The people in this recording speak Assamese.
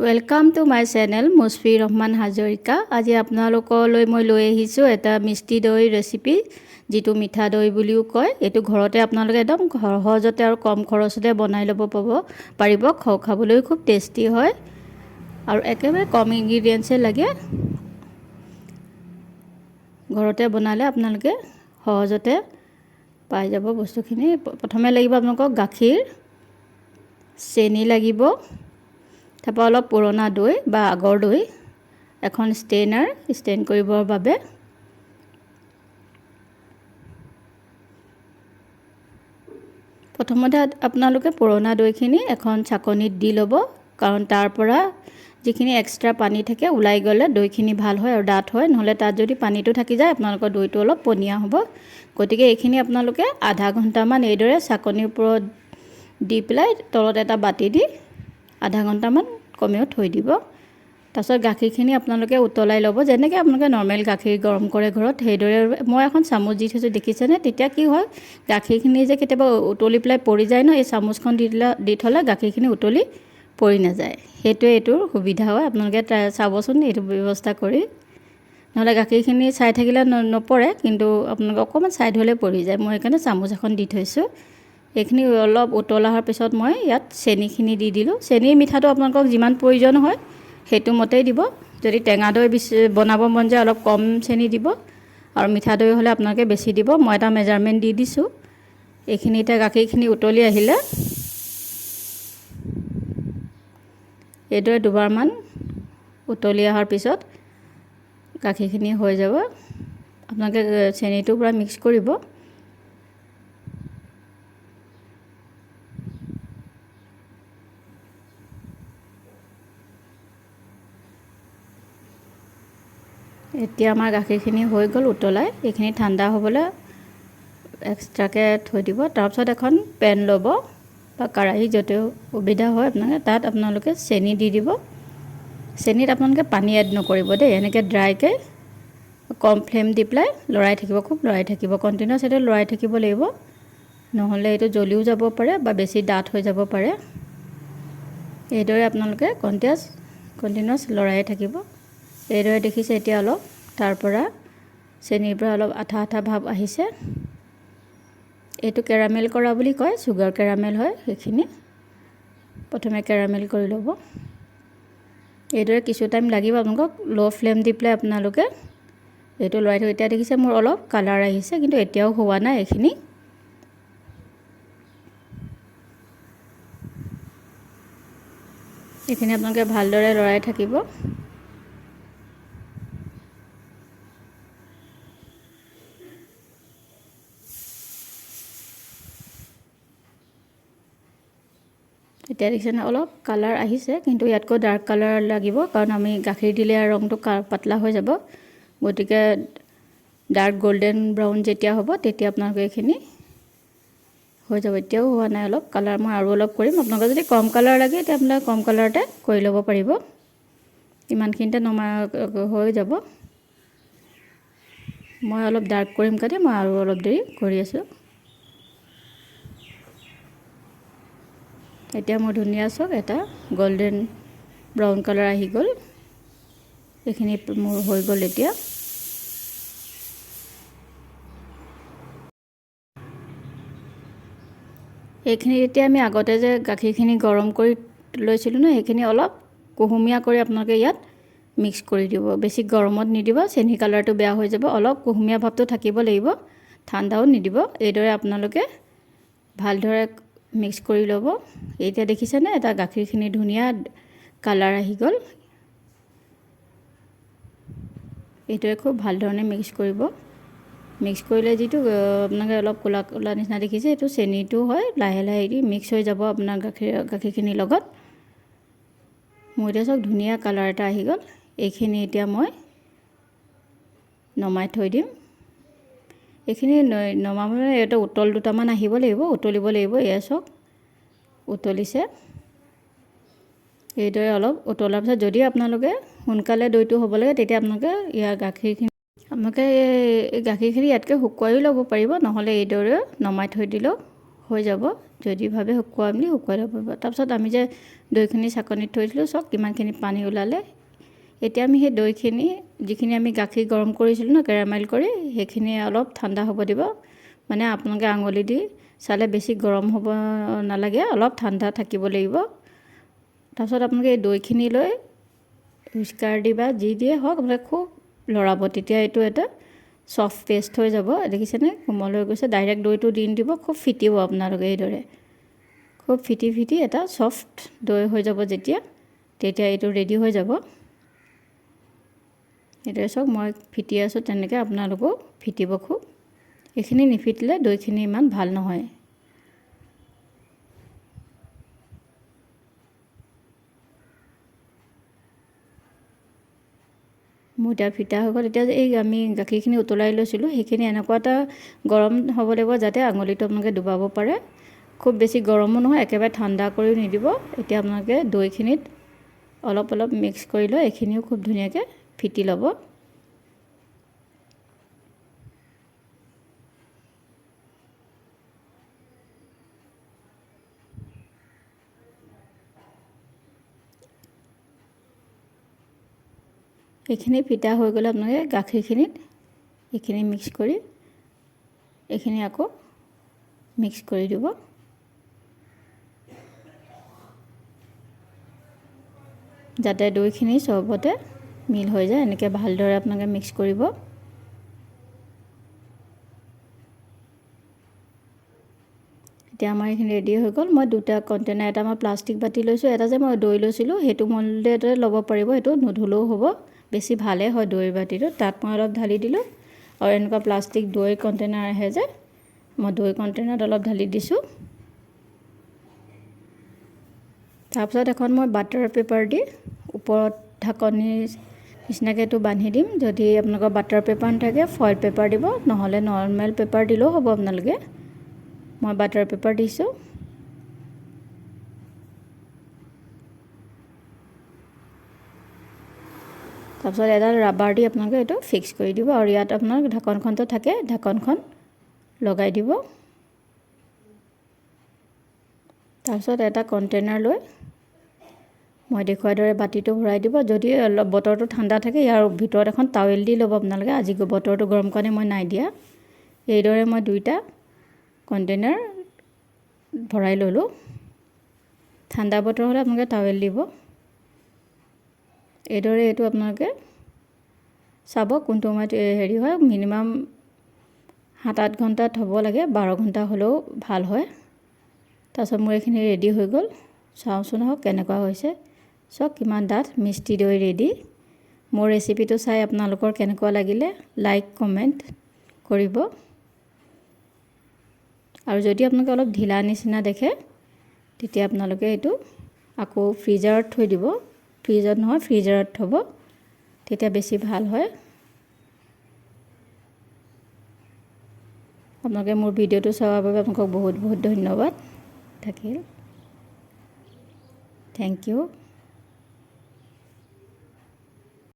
Welcome to my channel Mushfi Rahman Hazarika. আজি আপোনালোকলৈ মই লৈ আহিছোঁ এটা মিষ্টি দৈ ৰেচিপি, যিটো মিঠা দৈ বুলিও কয়। এইটো ঘৰতে আপোনালোকে একদম সহজতে আৰু কম খৰচতে বনাই ল'ব পাৰিব। খাবলৈ খুব টেষ্টি হয় আৰু একেবাৰে কম ইনগ্ৰিডিয়েণ্টছে লাগে। ঘৰতে বনালে আপোনালোকে সহজতে পাই যাব বস্তুখিনি। প্ৰথমে লাগিব আপোনালোকক গাখীৰ, চেনি লাগিব, তাৰপৰা অলপ পুৰণা দৈ বা আগৰ দৈ, এখন ষ্টেইন কৰিবৰ বাবে, প্ৰথমতে আপোনালোকে পুৰণা দৈখিনি এখন চাকনিত দি ল'ব, কাৰণ তাৰ পৰা যিখিনি এক্সট্ৰা পানী থাকে ওলাই গ'লে দৈখিনি ভাল হয় আৰু ডাঠ হয়। নহ'লে তাত যদি পানীটো থাকি যায় আপোনালোকৰ দৈটো অলপ পনীয়া হ'ব। গতিকে এইখিনি আপোনালোকে আধা ঘণ্টামান এইদৰে চাকনিৰ ওপৰত দি পেলাই তলত এটা বাতি দি আধা ঘণ্টামান কমেও থৈ দিব। তাৰপিছত গাখীৰখিনি আপোনালোকে উতলাই ল'ব, যেনেকৈ আপোনালোকে নৰ্মেল গাখীৰ গৰম কৰে ঘৰত, সেইদৰে। মই এখন চামুচ দি থৈছোঁ, দেখিছেনে? তেতিয়া কি হয়, গাখীৰখিনি যে কেতিয়াবা উতলি পেলাই পৰি যায় ন, এই চামুচখন দি থ'লে গাখীৰখিনি উতলি পৰি নাযায়। সেইটোৱে এইটোৰ সুবিধা হয়। আপোনালোকে চাবচোন এইটো ব্যৱস্থা কৰি, নহ'লে গাখীৰখিনি চাই থাকিলে নপৰে, কিন্তু আপোনালোকে অকণমান চাই থ'লে পৰি যায়। মই সেইকাৰণে চামুচ এখন দি থৈছোঁ। এইখিনি অলপ উতলা হোৱাৰ পিছত মই ইয়াত চেনিখিনি দি দিলোঁ। চেনিৰ মিঠাটো আপোনালোকক যিমান প্ৰয়োজন হয় সেইটো মতেই দিব। যদি টেঙা দৈ বনাব মন যায় অলপ কম চেনি দিব, আৰু মিঠা দৈ হ'লে আপোনালোকে বেছি দিব। মই এটা মেজাৰমেণ্ট দি দিছোঁ। এইখিনি এতিয়া গাখীৰখিনি উতলি আহিলে এইদৰে দুবাৰমান উতলি অহাৰ পিছত গাখীৰখিনি হৈ যাব। আপোনালোকে চেনিটো পূৰা মিক্স কৰিব। এতিয়া আমাৰ গাখীৰখিনি হৈ গ'ল উতলাই। এইখিনি ঠাণ্ডা হ'বলৈ এক্সট্ৰাকৈ থৈ দিব। তাৰপিছত এখন পেন ল'ব বা কেৰাহী, য'তেও সুবিধা হয় আপোনালোকে, তাত আপোনালোকে চেনি দি দিব। চেনিত আপোনালোকে পানী এড নকৰিব দেই। এনেকৈ ড্ৰাইকৈ কম ফ্লেম দি পেলাই লৰাই থাকিব, খুব লৰাই থাকিব, কণ্টিনিউৱাছ এইটো লৰাই থাকিব লাগিব, নহ'লে এইটো জ্বলিও যাব পাৰে বা বেছি ডাঠ হৈ যাব পাৰে। এইদৰে আপোনালোকে কণ্টিনিউৱাছ লৰাই থাকিব। এইদৰে দেখিছে এতিয়া অলপ তাৰ পৰা চেনিৰ পৰা অলপ আঠা আঠা ভাৱ আহিছে। এইটো কেৰামেল কৰা বুলি কয়, চুগাৰ কেৰামেল হয়। সেইখিনি প্ৰথমে কেৰামেল কৰি ল'ব। এইদৰে কিছু টাইম লাগিব আপোনালোকক। ল' ফ্লেম দি পেলাই আপোনালোকে এইটো লৰাই থৈ, এতিয়া দেখিছে মোৰ অলপ কালাৰ আহিছে, কিন্তু এতিয়াও হোৱা নাই এইখিনি। এইখিনি আপোনালোকে ভালদৰে লৰাই থাকিব। এতিয়া দেখিছেনে অলপ কালাৰ আহিছে, কিন্তু ইয়াতকৈ ডাৰ্ক কালাৰ লাগিব, কাৰণ আমি গাখীৰ দিলে ৰংটো পাতলা হৈ যাব। গতিকে ডাৰ্ক গল্ডেন ব্ৰাউন যেতিয়া হ'ব তেতিয়া আপোনালোকে এইখিনি হৈ যাব। এতিয়াও হোৱা নাই, অলপ কালাৰ মই আৰু অলপ কৰিম। আপোনালোকে যদি কম কালাৰ লাগে তেতিয়া আপোনালোকে কম কালাৰতে কৰি ল'ব পাৰিব। ইমানখিনিতে হৈ যাব। মই অলপ ডাৰ্ক কৰিম কাৰণে মই আৰু অলপ দেৰি কৰি আছোঁ। এতিয়া মোৰ ধুনীয়া চাওক এটা গল্ডেন ব্ৰাউন কালাৰ আহি গ'ল। এইখিনি মোৰ হৈ গ'ল। এতিয়া এইখিনি এতিয়া আমি আগতে যে গাখীৰখিনি গৰম কৰি লৈছিলোঁ ন, সেইখিনি অলপ কুহুমীয়া কৰি আপোনালোকে ইয়াত মিক্স কৰি দিব। বেছি গৰমত নিদিব, চেনি কালাৰটো বেয়া হৈ যাব। অলপ কুহুমীয়া ভাৱটো থাকিব লাগিব, ঠাণ্ডাও নিদিব। এইদৰে আপোনালোকে ভালদৰে মিক্স কৰি ল'ব। এতিয়া দেখিছেনে এটা গাখীৰখিনি ধুনীয়া কালাৰ আহি গ'ল। এইদৰে খুব ভাল ধৰণে মিক্স কৰিব। মিক্স কৰিলে যিটো আপোনালোকে অলপ ক'লা ক'লা নিচিনা দেখিছে, এইটো চেনিটো হয়। লাহে লাহে এৰি মিক্স হৈ যাব আপোনাৰ গাখীৰখিনিৰ লগত। মোৰ এতিয়া চাওক ধুনীয়া কালাৰ এটা আহি গ'ল। এইখিনি এতিয়া মই নমাই থৈ দিম। এইখিনি নমাবলৈ এটা উতল দুটামান আহিব লাগিব, উতলিব লাগিব। এয়া চাওক উতলিছে। এইদৰে অলপ উতলাৰ পিছত যদি আপোনালোকে সোনকালে দৈটো হ'ব লাগে, তেতিয়া আপোনালোকে ইয়াৰ গাখীৰখিনি ইয়াতকৈ শুকুৱাইও ল'ব পাৰিব, নহ'লে এইদৰে নমাই থৈ দিলেও হৈ যাব যদি ভাবে শুকুৱাম বুলি শুকুৱাই ল'ব পাৰিব তাৰপিছত আমি যে দৈখিনি চাকনিত থৈছিলোঁ চক কিমানখিনি পানী ওলালে এতিয়া আমি সেই দৈখিনি যিখিনি আমি গাখীৰ গৰম কৰিছিলোঁ ন কেৰামেল কৰি সেইখিনি অলপ ঠাণ্ডা হ'ব দিব মানে আপোনালোকে আঙুলি দি চালে বেছি গৰম হ'ব নালাগে অলপ ঠাণ্ডা থাকিব লাগিব তাৰপিছত আপোনালোকে এই দৈখিনি লৈ হুইস্কাৰ দি বা যি দিয়ে হওক আপোনালোকে খুব লৰাব তেতিয়া এইটো এটা সফট পেষ্ট হৈ যাব দেখিছেনে কোমল হৈ গৈছে ডাইৰেক্ট দৈটো দি দিব খুব ফিটিব আপোনালোকে এইদৰে খুব ফিটি এটা সফট দৈ হৈ যাব তেতিয়া এইটো ৰেডি হৈ যাব এইদৰে চাওক মই ফিটি আছোঁ তেনেকৈ আপোনালোকেও ফিটিব খুব এইখিনি নিফিটিলে দৈখিনি ইমান ভাল নহয় মোৰ এতিয়া ফিটা হৈ গ'ল এতিয়া এই আমি গাখীৰখিনি উতলাই লৈছিলোঁ সেইখিনি এনেকুৱা এটা গৰম হ'ব লাগিব যাতে আঙুলিটো আপোনালোকে ডুবাব পাৰে খুব বেছি গৰমো নহয় একেবাৰে ঠাণ্ডা কৰিও নিদিব এতিয়া আপোনালোকে দৈখিনিত অলপ মিক্স কৰি লৈ এইখিনিও খুব ধুনীয়াকৈ ফিটি ল'ব এইখিনি ফিটা হৈ গ'লে আপোনালোকে গাখীৰখিনিত এইখিনি মিক্স কৰি এইখিনি আকৌ মিক্স কৰি দিব যাতে দৈখিনি চবতে মিল হৈ যায় এনেকৈ ভালদৰে আপোনালোকে মিক্স কৰিব এতিয়া আমাৰ এইখিনি ৰেডি হৈ গ'ল মই দুটা কণ্টেনাৰ এটা মই প্লাষ্টিক বাতি লৈছোঁ এটা যে মই দৈ লৈছিলোঁ সেইটো মল্ডতে ল'ব পাৰিব সেইটো নুধুলেও হ'ব বেছি ভালে হয় দৈ বাতিটো তাত মই অলপ ঢালি দিলোঁ আৰু এনেকুৱা প্লাষ্টিক দৈ কণ্টেনাৰ আহে যে মই দৈ কণ্টেনাৰত অলপ ঢালি দিছোঁ তাৰপিছত এখন মই বাটাৰ পেপাৰ দি ওপৰত ঢাকনিৰ নিচিনাকৈ এইটো বান্ধি দিম যদি আপোনালোকৰ বাটাৰ পেপাৰ নাথাকে ফইল পেপাৰ দিব নহ'লে নৰ্মেল পেপাৰ দিলেও হ'ব আপোনালোকে মই বাটাৰ পেপাৰ দিছোঁ তাৰপিছত এডাল ৰাবাৰ দি আপোনালোকে এইটো ফিক্স কৰি দিব আৰু ইয়াত আপোনাৰ ঢাকনখনটো থাকে ঢাকনখন লগাই দিব তাৰপিছত এটা কণ্টেনাৰ লৈ মই দেখুৱাৰ দৰে বাতিটো ভৰাই দিব যদি অলপ বতৰটো ঠাণ্ডা থাকে ইয়াৰ ভিতৰত এখন টাৱেল দি ল'ব আপোনালোকে আজি বতৰটো গৰম কাৰণে মই নাই দিয়া এইদৰে মই দুইটা কণ্টেনাৰ ভৰাই ল'লোঁ ঠাণ্ডা বতৰ হ'লে আপোনালোকে টাৱেল দিব এইদৰে এইটো আপোনালোকে চাব কোনটো সময়ত হেৰি হয় মিনিমাম 7-8 ঘণ্টা থ'ব লাগে 12 ঘণ্টা হ'লেও ভাল হয় তাৰপিছত মোৰ এইখিনি ৰেডি হৈ গ'ল চাওঁচোন হওক কেনেকুৱা হৈছে চক কিমান ডাঠ মিষ্টি দৈ ৰেডি মোৰ ৰেচিপিটো চাই আপোনালোকৰ কেনেকুৱা লাগিলে লাইক কমেণ্ট কৰিব আৰু যদি আপোনালোকে অলপ ঢিলা নিচিনা দেখে তেতিয়া আপোনালোকে এইটো আকৌ ফ্ৰিজাৰত থৈ দিব ফ্ৰিজত নহয় ফ্ৰিজাৰত থ'ব তেতিয়া বেছি ভাল হয় আপোনালোকে মোৰ ভিডিঅ'টো চোৱাৰ বাবে আপোনালোকক বহুত ধন্যবাদ থাকিল থেংক ইউ